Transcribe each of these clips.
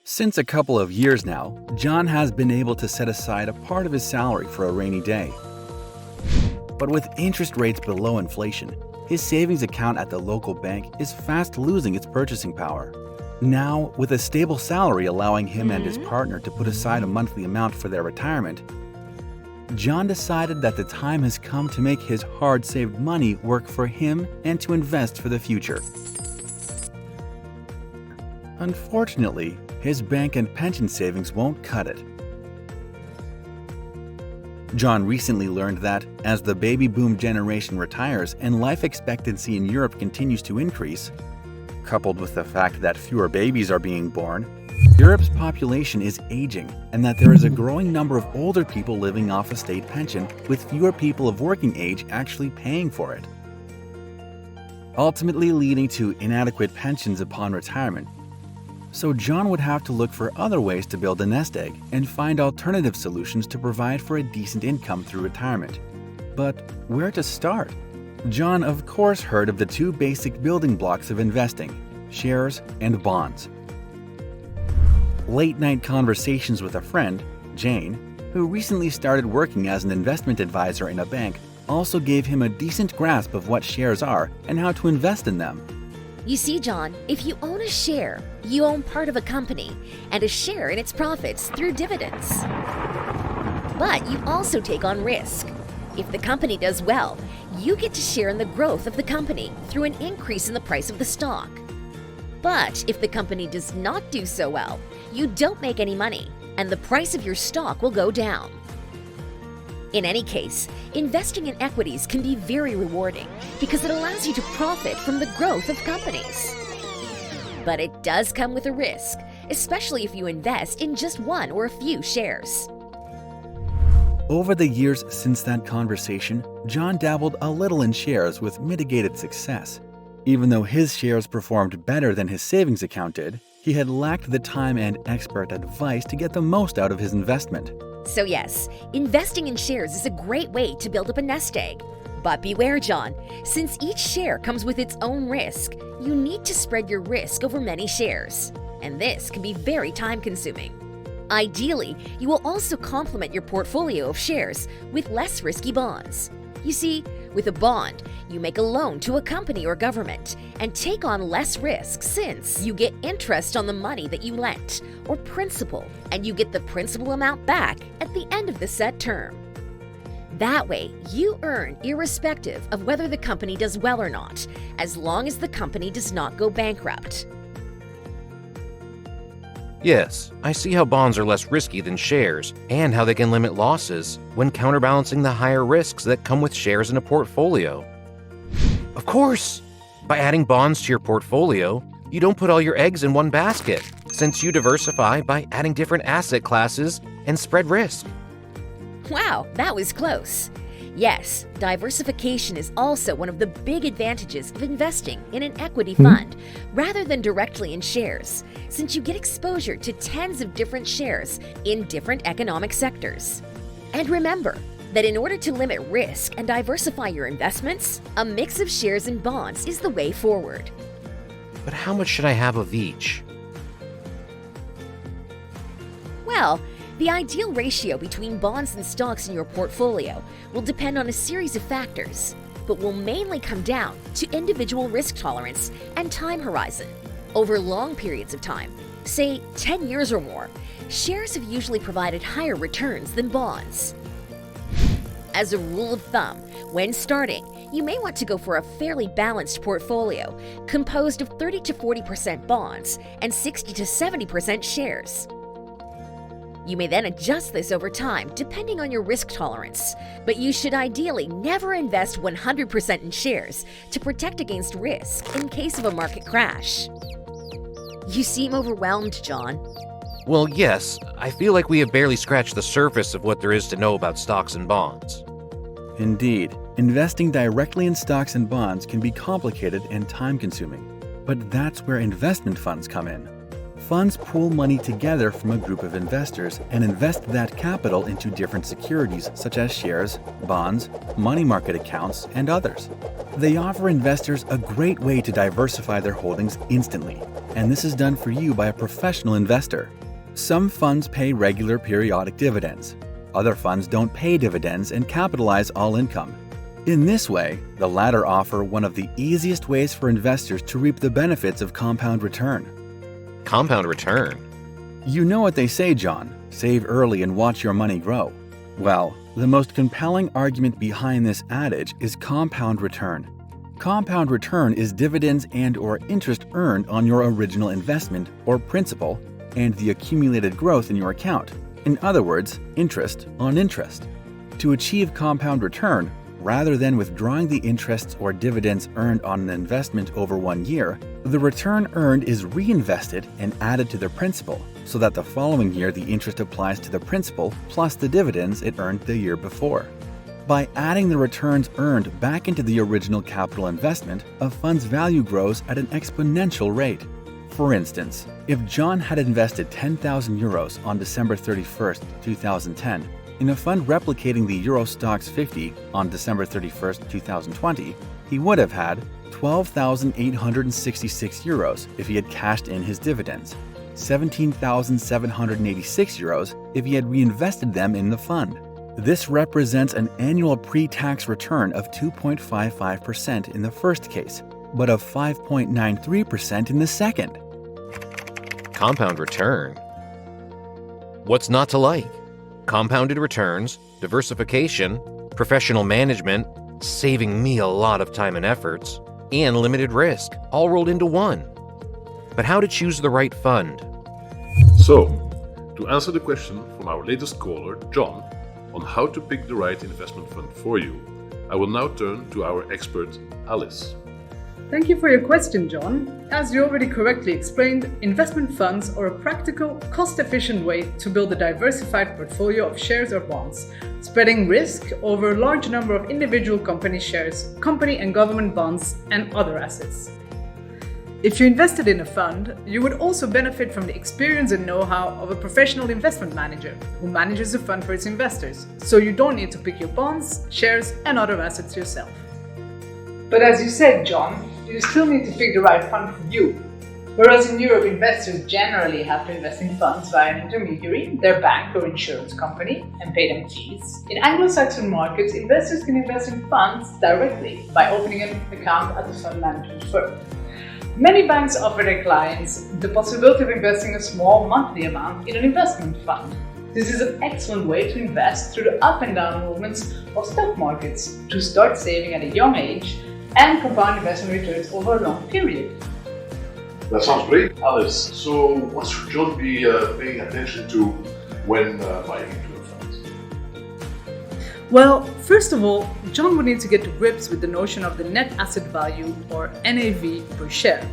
Since a couple of years now, John has been able to set aside a part of his salary for a rainy day. But with interest rates below inflation, his savings account at the local bank is fast losing its purchasing power. Now, with a stable salary allowing him and his partner to put aside a monthly amount for their retirement, John decided that the time has come to make his hard-saved money work for him and to invest for the future. Unfortunately, his bank and pension savings won't cut it. John recently learned that, as the baby boom generation retires and life expectancy in Europe continues to increase, coupled with the fact that fewer babies are being born, Europe's population is aging and that there is a growing number of older people living off a state pension, with fewer people of working age actually paying for it, ultimately leading to inadequate pensions upon retirement. So John would have to look for other ways to build a nest egg and find alternative solutions to provide for a decent income through retirement. But where to start? John, of course, heard of the two basic building blocks of investing: shares and bonds. Late-night conversations with a friend, Jane, who recently started working as an investment advisor in a bank, also gave him a decent grasp of what shares are and how to invest in them. You see, John, if you own a share, you own part of a company and a share in its profits through dividends. But you also take on risk. If the company does well, you get to share in the growth of the company through an increase in the price of the stock. But if the company does not do so well, you don't make any money, and the price of your stock will go down. In any case, investing in equities can be very rewarding because it allows you to profit from the growth of companies. But it does come with a risk, especially if you invest in just one or a few shares. Over the years since that conversation, John dabbled a little in shares with mitigated success. Even though his shares performed better than his savings account did, he had lacked the time and expert advice to get the most out of his investment. So yes, investing in shares is a great way to build up a nest egg. But beware, John, since each share comes with its own risk, you need to spread your risk over many shares. And this can be very time-consuming. Ideally, you will also complement your portfolio of shares with less risky bonds. You see, with a bond, you make a loan to a company or government and take on less risk since you get interest on the money that you lent, or principal, and you get the principal amount back at the end of the set term. That way, you earn irrespective of whether the company does well or not, as long as the company does not go bankrupt. Yes, I see how bonds are less risky than shares, and how they can limit losses when counterbalancing the higher risks that come with shares in a portfolio. Of course! By adding bonds to your portfolio, you don't put all your eggs in one basket, since you diversify by adding different asset classes and spread risk. Wow, that was close. Yes, diversification is also one of the big advantages of investing in an equity fund rather than directly in shares, since you get exposure to tens of different shares in different economic sectors. And remember that in order to limit risk and diversify your investments, a mix of shares and bonds is the way forward. But how much should I have of each? Well, the ideal ratio between bonds and stocks in your portfolio will depend on a series of factors, but will mainly come down to individual risk tolerance and time horizon. Over long periods of time, say 10 years or more, shares have usually provided higher returns than bonds. As a rule of thumb, when starting, you may want to go for a fairly balanced portfolio composed of 30 to 40% bonds and 60 to 70% shares. You may then adjust this over time depending on your risk tolerance, but you should ideally never invest 100% in shares to protect against risk in case of a market crash. You seem overwhelmed, John. Well, yes, I feel like we have barely scratched the surface of what there is to know about stocks and bonds. Indeed, investing directly in stocks and bonds can be complicated and time-consuming, but that's where investment funds come in. Funds pool money together from a group of investors and invest that capital into different securities such as shares, bonds, money market accounts, and others. They offer investors a great way to diversify their holdings instantly, and this is done for you by a professional investor. Some funds pay regular periodic dividends. Other funds don't pay dividends and capitalize all income. In this way, the latter offer one of the easiest ways for investors to reap the benefits of compound return. Compound return? You know what they say, John, save early and watch your money grow. Well, the most compelling argument behind this adage is compound return. Compound return is dividends and/or interest earned on your original investment or principal and the accumulated growth in your account. In other words, interest on interest. To achieve compound return, rather than withdrawing the interests or dividends earned on an investment over 1 year, the return earned is reinvested and added to the principal, so that the following year the interest applies to the principal plus the dividends it earned the year before. By adding the returns earned back into the original capital investment, a fund's value grows at an exponential rate. For instance, if John had invested 10,000 euros on December 31st, 2010, in a fund replicating the Euro Stoxx 50 on December 31st, 2020, he would have had 12,866 euros if he had cashed in his dividends, 17,786 euros if he had reinvested them in the fund. This represents an annual pre-tax return of 2.55% in the first case, but of 5.93% in the second. Compound return? What's not to like? Compounded returns, diversification, professional management, saving me a lot of time and efforts, and limited risk, all rolled into one. But how to choose the right fund? So, to answer the question from our latest caller, John, on how to pick the right investment fund for you, I will now turn to our expert, Alice. Thank you for your question, John. As you already correctly explained, investment funds are a practical, cost-efficient way to build a diversified portfolio of shares or bonds, spreading risk over a large number of individual company shares, company and government bonds, and other assets. If you invested in a fund, you would also benefit from the experience and know-how of a professional investment manager who manages the fund for its investors, so you don't need to pick your bonds, shares, and other assets yourself. But as you said, John, you still need to pick the right fund for you. Whereas in Europe, investors generally have to invest in funds via an intermediary, their bank or insurance company, and pay them fees. In Anglo-Saxon markets, investors can invest in funds directly by opening an account at the fund management firm. Many banks offer their clients the possibility of investing a small monthly amount in an investment fund. This is an excellent way to invest through the up and down movements of stock markets, to start saving at a young age and compound investment returns over a long period. That sounds great, Alice. So, what should John be paying attention to when buying into a fund? Well, first of all, John would need to get to grips with the notion of the net asset value, or NAV, per share.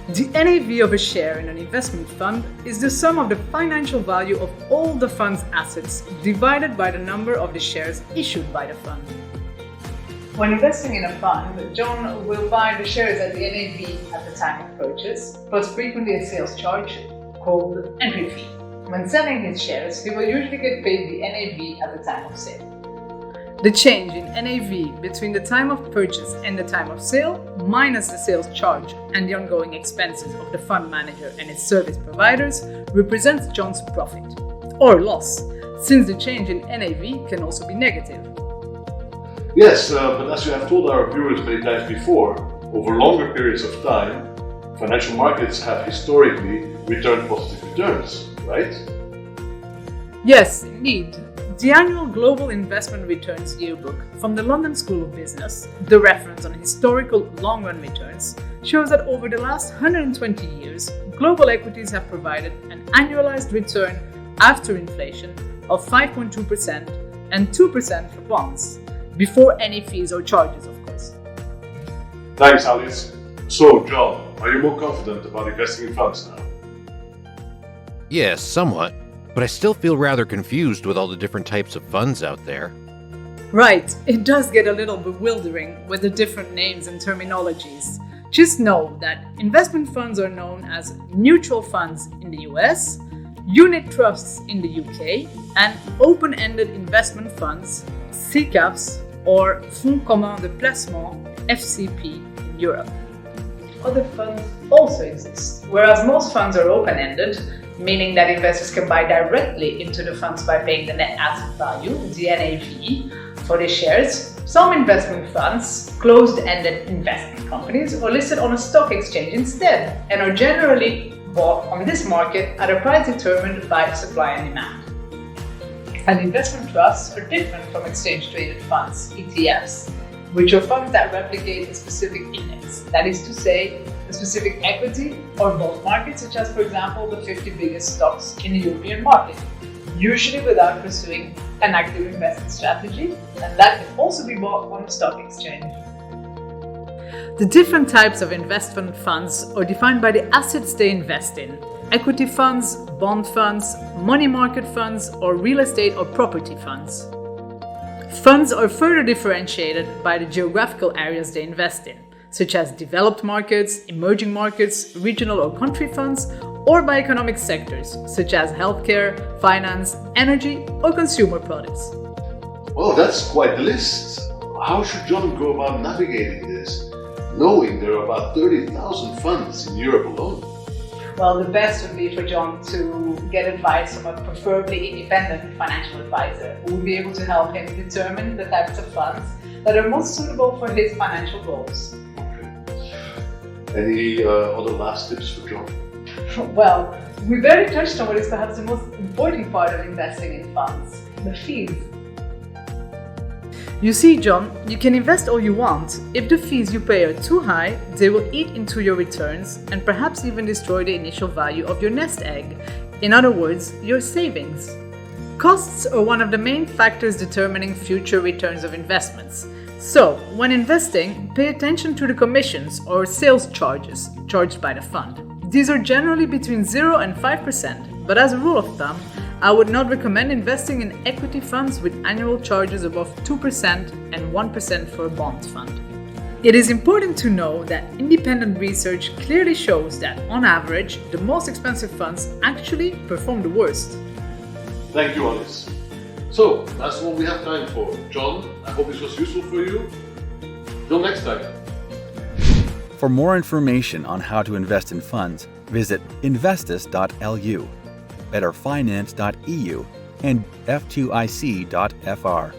The NAV of a share in an investment fund is the sum of the financial value of all the fund's assets divided by the number of the shares issued by the fund. When investing in a fund, John will buy the shares at the NAV at the time of purchase, plus frequently a sales charge called entry fee. When selling his shares, he will usually get paid the NAV at the time of sale. The change in NAV between the time of purchase and the time of sale, minus the sales charge and the ongoing expenses of the fund manager and its service providers, represents John's profit or loss, since the change in NAV can also be negative. Yes, but as you have told our viewers many times before, over longer periods of time, financial markets have historically returned positive returns, right? Yes, indeed. The annual Global Investment Returns Yearbook from the London School of Business, the reference on historical long-run returns, shows that over the last 120 years, global equities have provided an annualized return after inflation of 5.2% and 2% for bonds, before any fees or charges, of course. Thanks, Alice. So, John, are you more confident about investing in funds now? Yes, somewhat, but I still feel rather confused with all the different types of funds out there. Right, it does get a little bewildering with the different names and terminologies. Just know that investment funds are known as mutual funds in the US, unit trusts in the UK, and open-ended investment funds, SICAVs, or Fonds Communs de Placement, FCP, in Europe. other funds also exist. Whereas most funds are open-ended, meaning that investors can buy directly into the funds by paying the net asset value, the NAV, for their shares, some investment funds, closed-ended investment companies, are listed on a stock exchange instead and are generally bought on this market at a price determined by supply and demand. And investment trusts are different from exchange-traded funds, ETFs, which are funds that replicate a specific index, that is to say, a specific equity or bond market, such as, for example, the 50 biggest stocks in the European market, usually without pursuing an active investment strategy, and that can also be bought on the stock exchange. The different types of investment funds are defined by the assets they invest in: equity funds, bond funds, money market funds, or real estate or property funds. Funds are further differentiated by the geographical areas they invest in, such as developed markets, emerging markets, regional or country funds, or by economic sectors, such as healthcare, finance, energy, or consumer products. Well, that's quite the list. How should John go about navigating this, knowing there are about 30,000 funds in Europe alone? Well, the best would be for John to get advice from a preferably independent financial advisor who would be able to help him determine the types of funds that are most suitable for his financial goals. Any other last tips for John? Well, we barely touched on what is perhaps the most important part of investing in funds: the fees. You see, John, you can invest all you want. If the fees you pay are too high, they will eat into your returns and perhaps even destroy the initial value of your nest egg. In other words, your savings. Costs are one of the main factors determining future returns of investments. So, when investing, pay attention to the commissions or sales charges charged by the fund. These are generally between 0 and 5%, but as a rule of thumb, I would not recommend investing in equity funds with annual charges above 2% and 1% for a bond fund. It is important to know that independent research clearly shows that, on average, the most expensive funds actually perform the worst. Thank you, Alice. So, that's all we have time for. John, I hope this was useful for you. Till next time. For more information on how to invest in funds, visit INVESTAS.lu, betterfinance.eu, and F2iC.fr.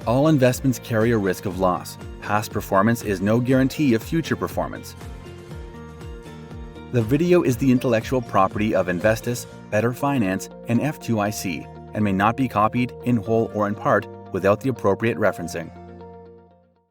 All investments carry a risk of loss. Past performance is no guarantee of future performance. The video is the intellectual property of INVESTAS, Better Finance, and F2iC, and may not be copied in whole or in part without the appropriate referencing.